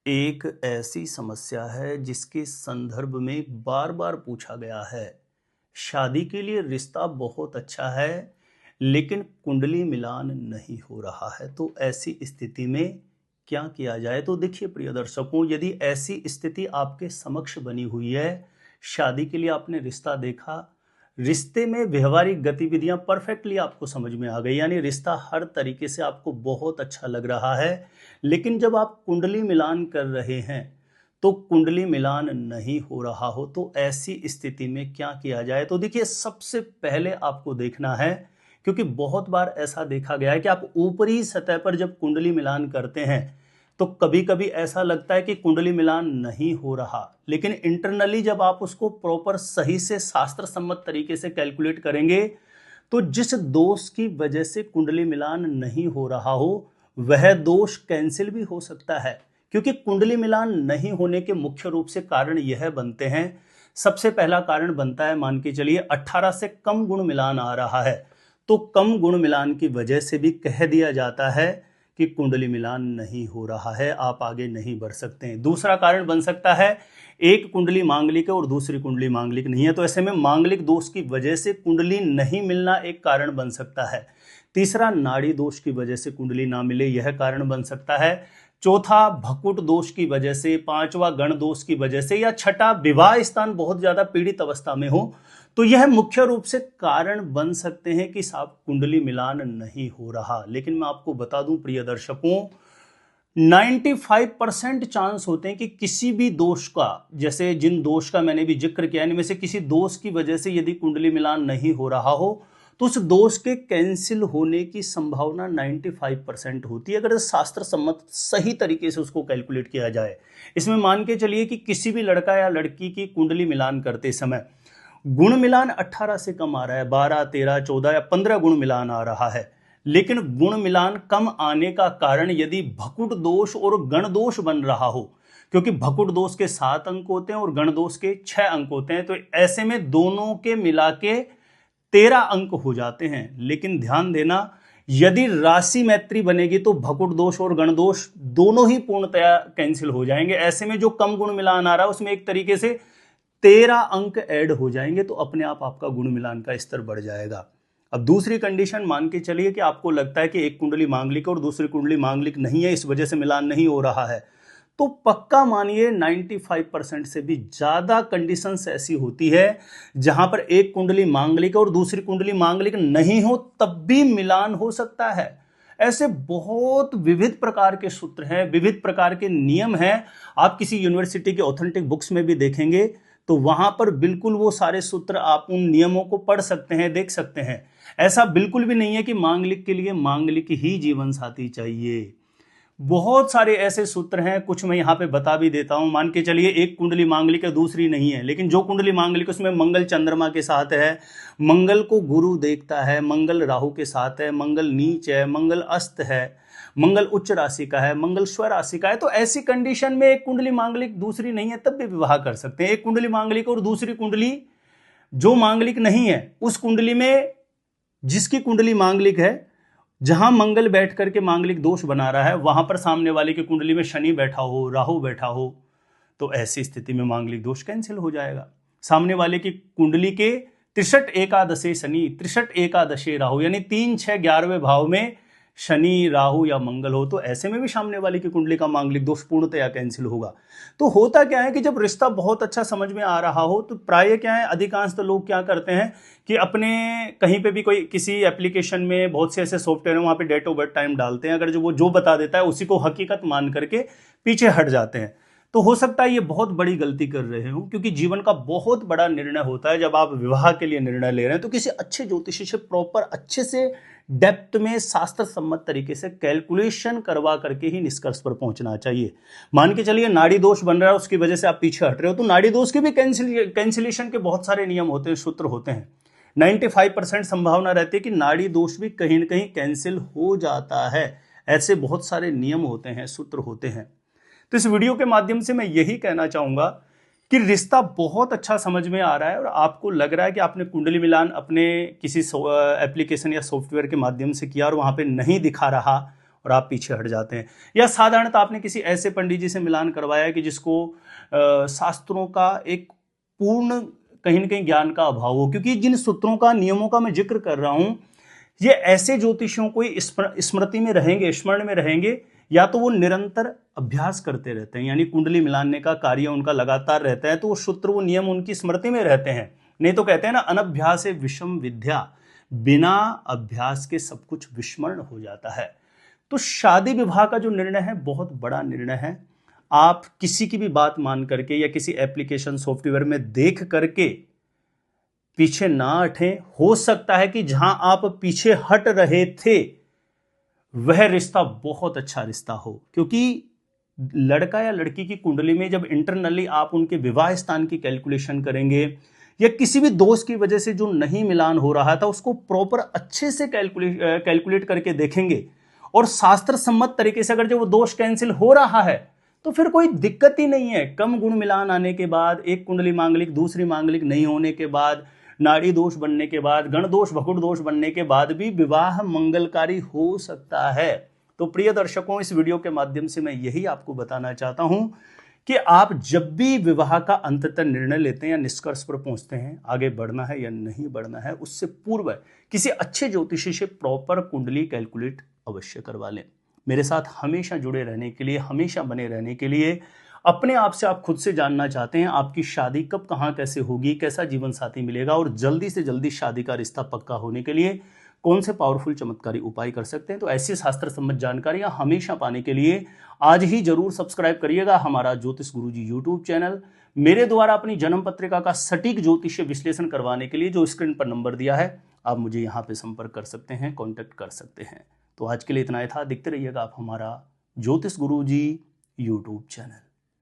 एक ऐसी समस्या है जिसके संदर्भ में बार बार पूछा गया है। शादी के लिए रिश्ता बहुत अच्छा है, लेकिन कुंडली मिलान नहीं हो रहा है। तो ऐसी स्थिति में क्या किया जाए? तो देखिए प्रिय दर्शकों, यदि ऐसी स्थिति आपके समक्ष बनी हुई है, शादी के लिए आपने रिश्ता देखा, रिश्ते में व्यवहारिक गतिविधियां परफेक्टली आपको समझ में आ गई, यानी रिश्ता हर तरीके से आपको बहुत अच्छा लग रहा है, लेकिन जब आप कुंडली मिलान कर रहे हैं तो कुंडली मिलान नहीं हो रहा हो, तो ऐसी स्थिति में क्या किया जाए? तो देखिए, सबसे पहले आपको देखना है, क्योंकि बहुत बार ऐसा देखा गया है कि आप ऊपरी सतह पर जब कुंडली मिलान करते हैं तो कभी कभी ऐसा लगता है कि कुंडली मिलान नहीं हो रहा, लेकिन इंटरनली जब आप उसको प्रॉपर सही से शास्त्र सम्मत तरीके से कैलकुलेट करेंगे तो जिस दोष की वजह से कुंडली मिलान नहीं हो रहा हो वह दोष कैंसिल भी हो सकता है। क्योंकि कुंडली मिलान नहीं होने के मुख्य रूप से कारण यह बनते हैं। सबसे पहला कारण बनता है, मान के चलिए 18 से कम गुण मिलान आ रहा है, तो कम गुण मिलान की वजह से भी कह दिया जाता है कि कुंडली मिलान नहीं हो रहा है, आप आगे नहीं बढ़ सकते हैं। दूसरा कारण बन सकता है, एक कुंडली मांगलिक है और दूसरी कुंडली मांगलिक नहीं है, तो ऐसे में मांगलिक दोष की वजह से कुंडली नहीं मिलना एक कारण बन सकता है। तीसरा, नाड़ी दोष की वजह से कुंडली ना मिले, यह कारण बन सकता है। चौथा, भकुट दोष की वजह से। पांचवा, गण दोष की वजह से। या छठा, विवाह स्थान बहुत ज्यादा पीड़ित अवस्था में हो, तो यह मुख्य रूप से कारण बन सकते हैं कि साहब कुंडली मिलान नहीं हो रहा। लेकिन मैं आपको बता दूं प्रिय दर्शकों, 95% चांस होते हैं कि किसी भी दोष का, जैसे जिन दोष का मैंने भी जिक्र किया, इनमें से किसी दोष की वजह से यदि कुंडली मिलान नहीं हो रहा हो तो उस दोष के कैंसिल होने की संभावना 95% होती है, अगर शास्त्र सम्मत सही तरीके से उसको कैलकुलेट किया जाए। इसमें मान के चलिए कि किसी भी लड़का या लड़की की कुंडली मिलान करते समय गुण मिलान 18 से कम आ रहा है, 12, 13, 14 या 15 गुण मिलान आ रहा है, लेकिन गुण मिलान कम आने का कारण यदि भकुट दोष और गण दोष बन रहा हो, क्योंकि भकुट दोष के 7 अंक होते हैं और गण दोष के 6 अंक होते हैं, तो ऐसे में दोनों के मिला के 13 अंक हो जाते हैं। लेकिन ध्यान देना, यदि राशि मैत्री बनेगी तो भकुट दोष और गण दोष दोनों ही पूर्णतया कैंसिल हो जाएंगे। ऐसे में जो कम गुण मिलान आ रहा है उसमें एक तरीके से 13 अंक ऐड हो जाएंगे, तो अपने आप आपका गुण मिलान का स्तर बढ़ जाएगा। अब दूसरी कंडीशन मान के चलिए कि आपको लगता है कि एक कुंडली मांगलिक और दूसरी कुंडली मांगलिक नहीं है, इस वजह से मिलान नहीं हो रहा है, तो पक्का मानिए 95% से भी ज्यादा कंडीशंस ऐसी होती है जहां पर एक कुंडली मांगलिक और दूसरी कुंडली मांगलिक नहीं हो तब भी मिलान हो सकता है। ऐसे बहुत विविध प्रकार के सूत्र हैं, विविध प्रकार के नियम हैं। आप किसी यूनिवर्सिटी के ऑथेंटिक बुक्स में भी देखेंगे तो वहां पर बिल्कुल वो सारे सूत्र आप उन नियमों को पढ़ सकते हैं, देख सकते हैं। ऐसा बिल्कुल भी नहीं है कि मांगलिक के लिए मांगलिक ही जीवन साथी चाहिए। बहुत सारे ऐसे सूत्र हैं, कुछ मैं यहाँ पे बता भी देता हूं। मान के चलिए एक कुंडली मांगलिक है, दूसरी नहीं है, लेकिन जो कुंडली मांगलिक उसमें मंगल चंद्रमा के साथ है, मंगल को गुरु देखता है, मंगल राहु के साथ है, मंगल नीच है, मंगल अस्त है, मंगल उच्च राशि का है, मंगल स्व राशि का है, तो ऐसी कंडीशन में एक कुंडली मांगलिक दूसरी नहीं है तब भी विवाह कर सकते हैं। एक कुंडली मांगलिक और दूसरी कुंडली जो मांगलिक नहीं है, उस कुंडली में जिसकी कुंडली मांगलिक है, जहां मंगल बैठ करके मांगलिक दोष बना रहा है, वहां पर सामने वाले की कुंडली में शनि बैठा हो, राहु बैठा हो, तो ऐसी स्थिति में मांगलिक दोष कैंसिल हो जाएगा। सामने वाले की कुंडली के 63 एकादशे शनि, 63 एकादशे राहु, यानी 3, 6, 11वें भाव में शनि, राहु या मंगल हो, तो ऐसे में भी सामने वाले की कुंडली का मांगलिक दोष पूर्णतया कैंसिल होगा। तो होता क्या है कि जब रिश्ता बहुत अच्छा समझ में आ रहा हो तो प्राय क्या है, अधिकांश तो लोग क्या करते हैं कि अपने कहीं पे भी कोई किसी एप्लीकेशन में बहुत से ऐसे सॉफ्टवेयर है, वहां पे डेट ऑफ बर्थ टाइम डालते हैं, अगर जो वो जो बता देता है उसी को हकीकत मान करके पीछे हट जाते हैं। तो हो सकता है ये बहुत बड़ी गलती कर रहे हो, क्योंकि जीवन का बहुत बड़ा निर्णय होता है जब आप विवाह के लिए निर्णय ले रहे हैं, तो किसी अच्छे ज्योतिषी से प्रॉपर अच्छे से डेप्थ में शास्त्र सम्मत तरीके से कैलकुलेशन करवा करके ही निष्कर्ष पर पहुंचना चाहिए। मान के चलिए नाड़ी दोष बन रहा है, उसकी वजह से आप पीछे हट रहे हो, तो नाड़ी दोष के भी कैंसिलेशन के बहुत सारे नियम होते हैं, सूत्र होते हैं। 95% संभावना रहती है कि नाड़ी दोष भी कहीं ना कहीं कैंसिल हो जाता है। ऐसे बहुत सारे नियम होते हैं, सूत्र होते हैं। तो इस वीडियो के माध्यम से मैं यही कहना चाहूंगा कि रिश्ता बहुत अच्छा समझ में आ रहा है और आपको लग रहा है कि आपने कुंडली मिलान अपने किसी एप्लीकेशन या सॉफ्टवेयर के माध्यम से किया और वहां पे नहीं दिखा रहा, और आप पीछे हट जाते हैं। या साधारणतः आपने किसी ऐसे पंडित जी से मिलान करवाया कि जिसको शास्त्रों का एक पूर्ण कहीं ना कहीं ज्ञान का अभाव हो, क्योंकि जिन सूत्रों का नियमों का मैं जिक्र कर रहा हूं ये ऐसे ज्योतिषियों को स्मृति में रहेंगे, स्मरण में रहेंगे, या तो वो निरंतर अभ्यास करते रहते हैं, यानी कुंडली मिलाने का कार्य उनका लगातार रहता है, तो वो सूत्र वो नियम उनकी स्मृति में रहते हैं। नहीं तो कहते हैं ना, अनभ्यास विषम विद्या, बिना अभ्यास के सब कुछ विस्मरण हो जाता है। तो शादी विवाह का जो निर्णय है बहुत बड़ा निर्णय है। आप किसी की भी बात मान करके या किसी एप्लीकेशन सॉफ्टवेयर में देख करके पीछे ना हटें। हो सकता है कि जहां आप पीछे हट रहे थे वह रिश्ता बहुत अच्छा रिश्ता हो, क्योंकि लड़का या लड़की की कुंडली में जब इंटरनली आप उनके विवाह स्थान की कैलकुलेशन करेंगे या किसी भी दोष की वजह से जो नहीं मिलान हो रहा था उसको प्रॉपर अच्छे से कैलकुलेट करके देखेंगे, और शास्त्र सम्मत तरीके से अगर जो वो दोष कैंसिल हो रहा है तो फिर कोई दिक्कत ही नहीं है। कम गुण मिलान आने के बाद, एक कुंडली मांगलिक दूसरी मांगलिक नहीं होने के बाद, नाड़ी दोष बनने के बाद, गण दोष भकुड़ दोष बनने के बाद भी विवाह मंगलकारी हो सकता है। तो प्रिय दर्शकों, इस वीडियो के माध्यम से मैं यही आपको बताना चाहता हूं कि आप जब भी विवाह का अंततः निर्णय लेते हैं या निष्कर्ष पर पहुंचते हैं, आगे बढ़ना है या नहीं बढ़ना है, उससे पूर्व किसी अच्छे ज्योतिषी से प्रॉपर कुंडली कैलकुलेट अवश्य करवा लें। मेरे साथ हमेशा जुड़े रहने के लिए, हमेशा बने रहने के लिए, अपने आप से आप खुद से जानना चाहते हैं आपकी शादी कब कहां कैसे होगी, कैसा जीवन साथी मिलेगा, और जल्दी से जल्दी शादी का रिश्ता पक्का होने के लिए कौन से पावरफुल चमत्कारी उपाय कर सकते हैं, तो ऐसी शास्त्र सम्मत जानकारियां हमेशा पाने के लिए आज ही जरूर सब्सक्राइब करिएगा हमारा ज्योतिष गुरुजी यूट्यूब चैनल। मेरे द्वारा अपनी जन्म पत्रिका का सटीक ज्योतिषीय विश्लेषण करवाने के लिए जो स्क्रीन पर नंबर दिया है, आप मुझे यहाँ पे संपर्क कर सकते हैं, कॉन्टैक्ट कर सकते हैं। तो आज के लिए इतना ही था। देखते रहिएगा आप हमारा ज्योतिष गुरुजी यूट्यूब चैनल।